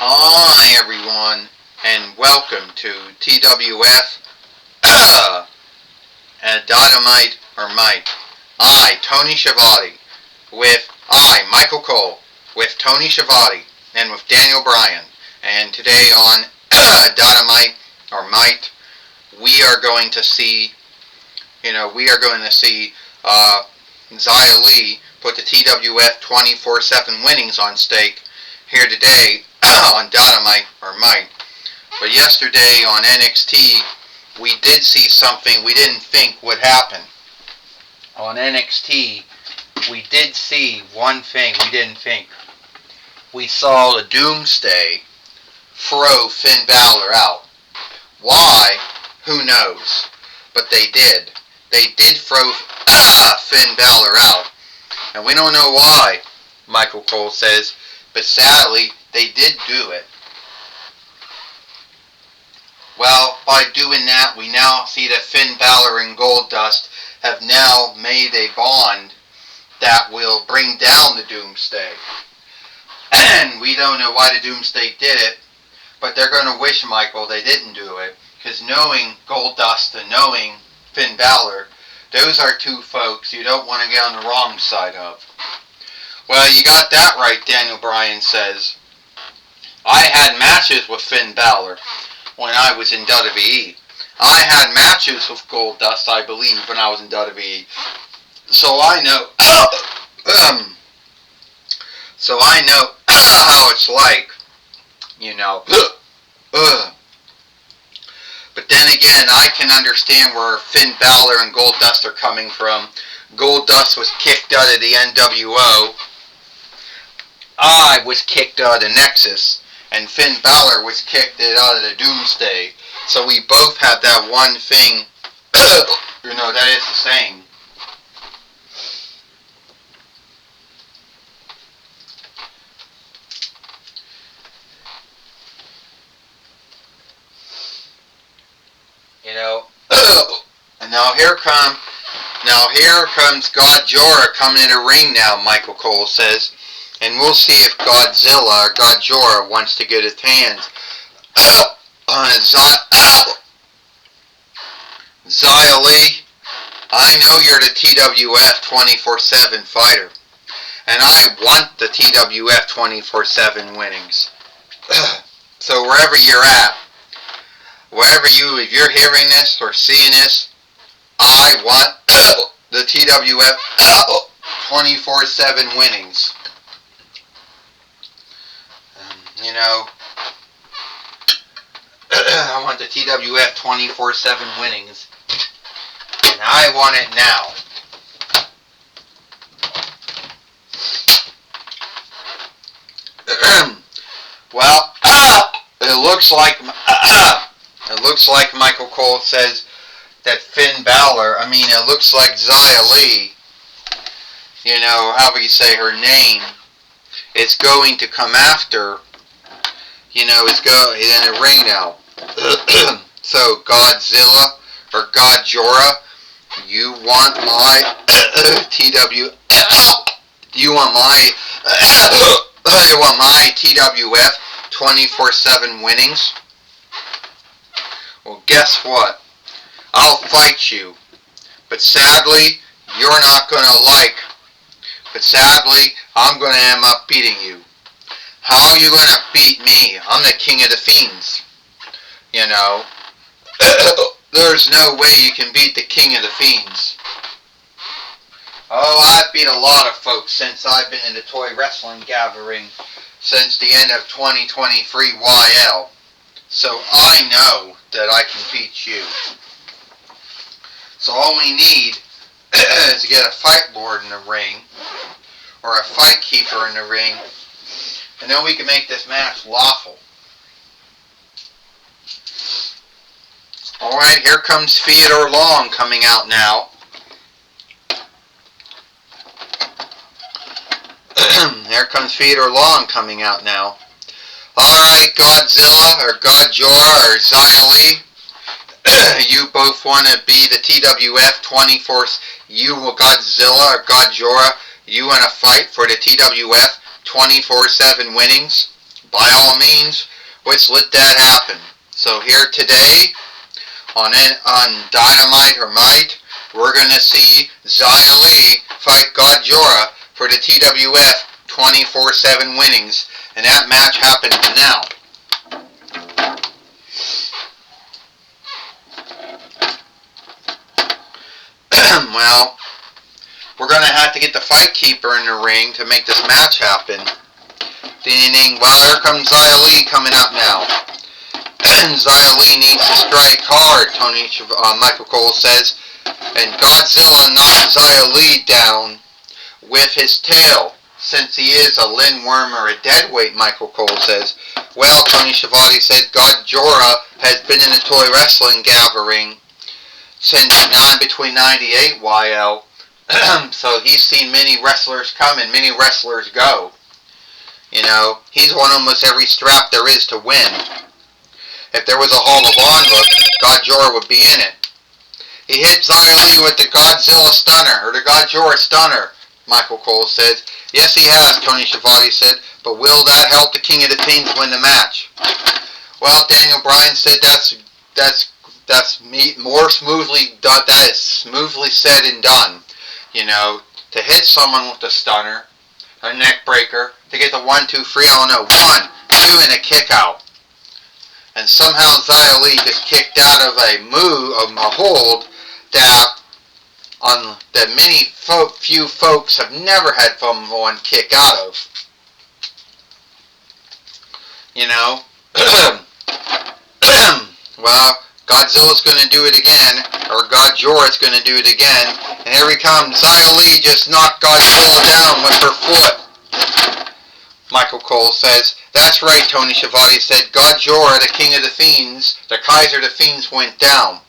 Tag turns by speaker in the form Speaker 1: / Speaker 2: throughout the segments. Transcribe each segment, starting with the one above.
Speaker 1: Hi everyone, and welcome to TWF and Dynamite or Mike. I, Tony Schiavone, with Michael Cole, with Tony Schiavone, and with Daniel Bryan. And today on Dynamite or Mike, we are going to see, Xia Li put the TWF 24/7 winnings on stake here today on Dynamite or Mike. But yesterday on NXT, we did see something we didn't think would happen. On NXT, we did see one thing we didn't think. We saw the Doomsday throw Finn Balor out. Why? Who knows? But they did. They did throw Finn Balor out. And we don't know why, Michael Cole says, but sadly, they did do it. Well, by doing that, we now see that Finn Balor and Goldust have now made a bond that will bring down the Doomsday. And we don't know why the Doomsday did it, but they're going to wish, Michael, they didn't do it. Because knowing Goldust and knowing Finn Balor, those are two folks you don't want to get on the wrong side of. Well, you got that right, Daniel Bryan says. I had matches with Finn Balor when I was in WWE. I had matches with Goldust, I believe, when I was in WWE. So I know, how it's like, But then again, I can understand where Finn Balor and Goldust are coming from. Goldust was kicked out of the NWO. I was kicked out of the Nexus. And Finn Balor was kicked out of the Doomsday. So we both have that one thing, that is the same. And now here comes God Jorah coming in the ring now, Michael Cole says. And we'll see if Godzilla or God Jorah wants to get his hands on Xia Li. I know you're the TWF 24/7 fighter. And I want the TWF 24/7 winnings. So wherever you're at, if you're hearing this or seeing this, I want the TWF 24/7 winnings. I want the TWF 24/7 winnings. And I want it now. Well, it looks like Michael Cole says that Finn Balor, it looks like Xia Li, how would you say her name, is going to come after, is going in the ring now. So Godzilla or God Jorah, you want my you want my TWF 24/7 winnings? Well, guess what? I'll fight you. But sadly, you're not going to like. But sadly, I'm going to end up beating you. How are you going to beat me? I'm the king of the fiends. There's no way you can beat the king of the fiends. Oh, I've beat a lot of folks since I've been in the toy wrestling gathering since the end of 2023 YL. So I know that I can beat you. So all we need is to get a fight board in the ring, or a fight keeper in the ring, and then we can make this match lawful. Alright, here comes Theodore Long coming out now. Here comes Theodore Long coming out now. Alright, Godzilla, or God Jorah, or Xia Li. You both want to be the TWF 24. You, Godzilla, or God Jorah, you want to fight for the TWF 24/7 winnings? by all means, let's let that happen. So here today on Dynamite or Might, we're going to see Xia Li fight God Jorah for the TWF 24/7 winnings, and that match happens now. Well, we're going to have to get the fight keeper in the ring to make this match happen. Ding, well, here comes Xia Li coming up now. Xia Li needs to strike hard, Michael Cole says. And Godzilla knocked Xia Li down with his tail, since he is a lindworm or a deadweight, Michael Cole says. Well, Tony Schiavone said God Jorah has been in the toy wrestling gathering since between 98 YL. So he's seen many wrestlers come and many wrestlers go. You know, he's won almost every strap there is to win. If there was a Hall of Honor, God Jorah would be in it. He hit Xia Li with the Godzilla Stunner, or the God Jorah Stunner, Michael Cole says. Yes, he has, Tony Schiavone said, but will that help the King of the Fiends win the match? Well, Daniel Bryan said that's more smoothly done. That is smoothly said and done. You know, to hit someone with a stunner, a neck breaker, to get the 1, 2, 3, I don't know, 1, 2, and a kick out. And somehow Xia Li just kicked out of a hold that few folks have never had someone kick out of. You know, well, Godzilla's going to do it again, or God Jorah's going to do it again, and here he comes. Xia Li just knocked Godzilla down with her foot. Michael Cole says, that's right, Tony Schiavone said, God Jorah, the King of the Fiends, the Kaiser of the Fiends, went down.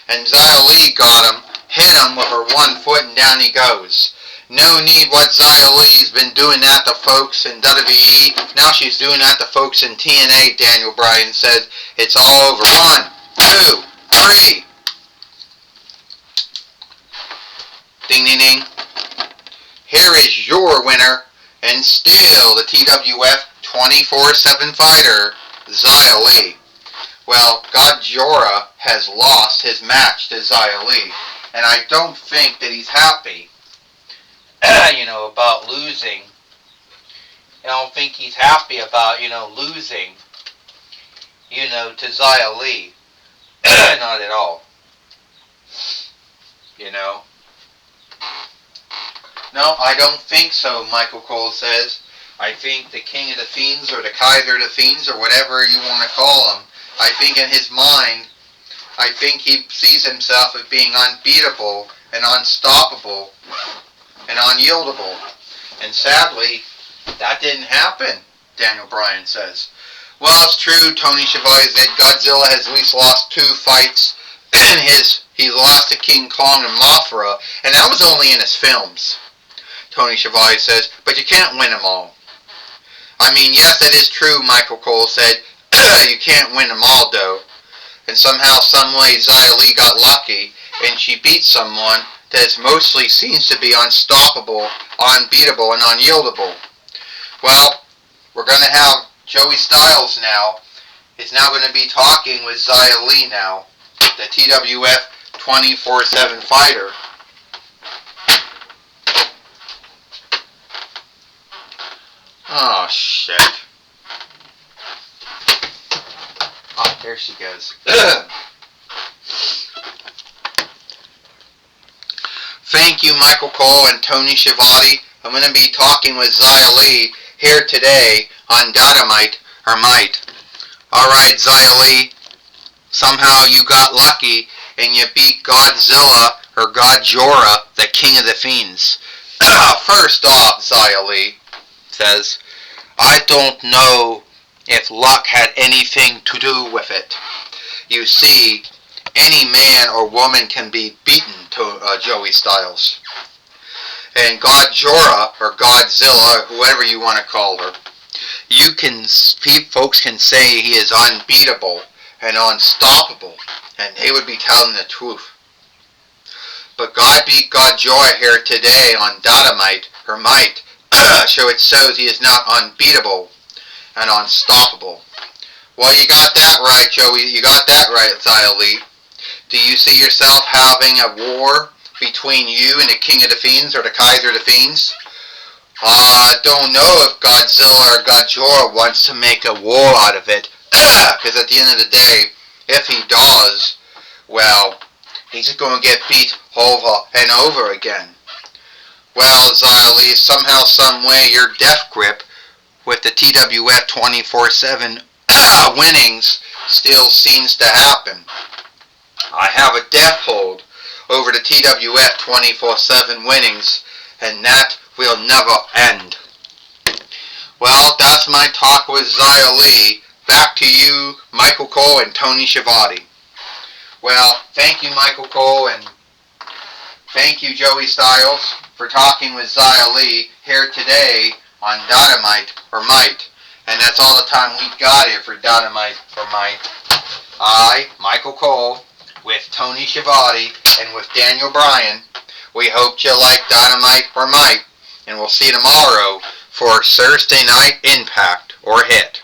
Speaker 1: And Xia Li got him, hit him with her 1 foot, and down he goes. No need what Xia Li's been doing that to folks in WWE. Now she's doing that to folks in TNA, Daniel Bryan said. It's all over. 1, 2, 3. Ding, ding, ding. Here is your winner, and still the TWF 24/7 fighter, Xia Li. Well, God Jorah has lost his match to Xia Li, and I don't think that he's happy, you know, about losing. I don't think he's happy about, you know, losing, you know, to Xia Li. Not at all. You know. No, I don't think so, Michael Cole says. I think the King of the Fiends, or the Kaiser of the Fiends, or whatever you want to call him, I think in his mind, I think he sees himself as being unbeatable and unstoppable and unyieldable. And sadly, that didn't happen, Daniel Bryan says. Well, it's true, Tony Schiavone said Godzilla has at least lost 2 fights. He lost to King Kong and Mothra, and that was only in his films, Tony Schiavone says, but you can't win them all. I mean, yes, that is true, Michael Cole said. You can't win them all, though. And somehow, someway, Xia Li got lucky, and she beat someone that mostly seems to be unstoppable, unbeatable, and unyieldable. Well, we're going to have Joey Styles now. Is now going to be talking with Xia Li now, the TWF 24/7 fighter. Oh, shit. Oh, there she goes. Thank you, Michael Cole and Tony Schiavone. I'm going to be talking with Xia Li here today on Dynamite or Might. Alright, Xia Li. Somehow you got lucky and you beat Godzilla or God Jorah, the King of the Fiends. First off, Xia Li says, I don't know if luck had anything to do with it. You see, any man or woman can be beaten to Joey Styles. And God Jorah, or Godzilla, whoever you want to call her, folks can say he is unbeatable and unstoppable, and they would be telling the truth. But God beat God Jorah here today on Dynamite, or Might, so it shows he is not unbeatable. and unstoppable. Well, you got that right, Joey. You got that right, Xia Li. Do you see yourself having a war between you and the King of the Fiends or the Kaiser of the Fiends? I don't know if Godzilla or Godzilla wants to make a war out of it. Because at the end of the day, if he does, well, he's just going to get beat over and over again. Well, Xia Li, somehow, someway, your death grip with the TWF 24/7 winnings still seems to happen. I have a death hold over the TWF 24/7 winnings, and that will never end. Well, that's my talk with Xia Li. Back to you, Michael Cole and Tony Schiavone. Well, thank you, Michael Cole, and thank you, Joey Styles, for talking with Xia Li here today on Dynamite or Might. And that's all the time we've got here for Dynamite or Might. I, Michael Cole, with Tony Schiavone and with Daniel Bryan. We hope you like Dynamite or Might, and we'll see you tomorrow for Thursday Night Impact or Hit.